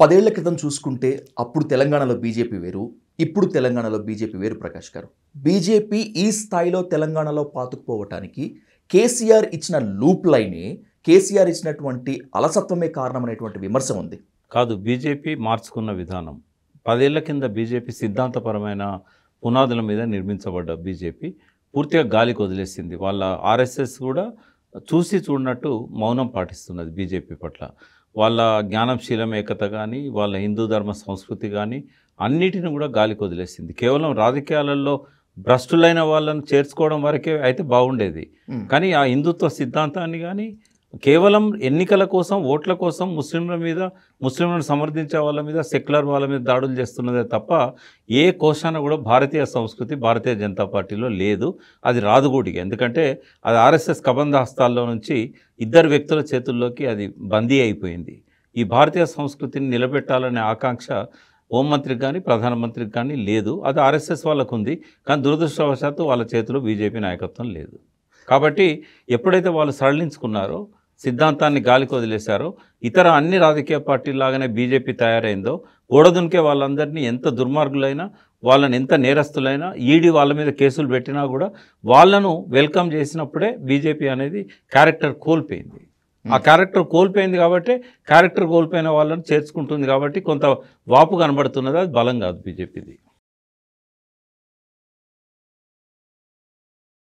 10 ఏళ్ల క్రితం చూసుకుంటే అప్పుడు తెలంగాణలో బీజేపీ వేరు. ఇప్పుడు తెలంగాణలో బీజేపీ వేరు ప్రకాష్ గారు. బీజేపీ ఈ స్థాయిలో తెలంగాణలో పాతుకుపోవటానికి కేసీఆర్ ఇచ్చిన లూప్ లైనే, కేసీఆర్ ఇచ్చినటువంటి అలసత్వమే కారణం అనేటువంటి విమర్శ ఉంది. కాదు, బీజేపీ మార్చుకున్న విధానం. 10 ఏళ్ల కింద బీజేపీ సిద్ధాంతపరమైన పునాదుల మీద నిర్మించబడ్డ బీజేపీ పూర్తిగా గాలికి వదిలేసింది. వాళ్ళ ఆర్ఎస్ఎస్ కూడా చూసి చూడనట్టు మౌనం పాటిస్తున్నది బీజేపీ పట్ల. వాళ్ళ జ్ఞానశీలం ఏకత కానీ, వాళ్ళ హిందూ ధర్మ సంస్కృతి కానీ అన్నిటిని కూడా గాలికి వదిలేసింది. కేవలం రాజకీయాలలో భ్రష్టులైన వాళ్ళను చేర్చుకోవడం వరకే అయితే బాగుండేది. కానీ ఆ హిందుత్వ సిద్ధాంతాన్ని కానీ కేవలం ఎన్నికల కోసం, ఓట్ల కోసం ముస్లింల మీద, ముస్లింలను సమర్థించే వాళ్ళ మీద, సెక్యులర్ వాళ్ళ మీద దాడులు చేస్తున్నదే తప్ప ఏ కోశాన కూడా భారతీయ సంస్కృతి భారతీయ జనతా పార్టీలో లేదు. అది రాదు కూడా. ఎందుకంటే అది ఆర్ఎస్ఎస్ కబంధ హస్తాల్లో నుంచి ఇద్దరు వ్యక్తుల చేతుల్లోకి అది బందీ అయిపోయింది. ఈ భారతీయ సంస్కృతిని నిలబెట్టాలనే ఆకాంక్ష హోంమంత్రికి కానీ ప్రధానమంత్రికి కానీ లేదు. అది ఆర్ఎస్ఎస్ వాళ్ళకు ఉంది. కానీ దురదృష్టవశాత్తు వాళ్ళ చేతిలో బీజేపీ నాయకత్వం లేదు. కాబట్టి ఎప్పుడైతే వాళ్ళు సడలించుకున్నారో, సిద్ధాంతాన్ని గాలికి వదిలేశారో, ఇతర అన్ని రాజకీయ పార్టీలాగానే బీజేపీ తయారైందో, ఓడదునికే వాళ్ళందరినీ ఎంత దుర్మార్గులైనా, వాళ్ళని ఎంత నేరస్తులైనా, ఈడీ వాళ్ళ మీద కేసులు పెట్టినా కూడా వాళ్ళను వెల్కమ్ చేసినప్పుడే బీజేపీ అనేది క్యారెక్టర్ కోల్పోయింది. ఆ క్యారెక్టర్ కోల్పోయింది కాబట్టి, క్యారెక్టర్ కోల్పోయిన వాళ్ళని చేర్చుకుంటుంది కాబట్టి కొంత వాపు కనబడుతున్నది. అది బలం కాదు బీజేపీది.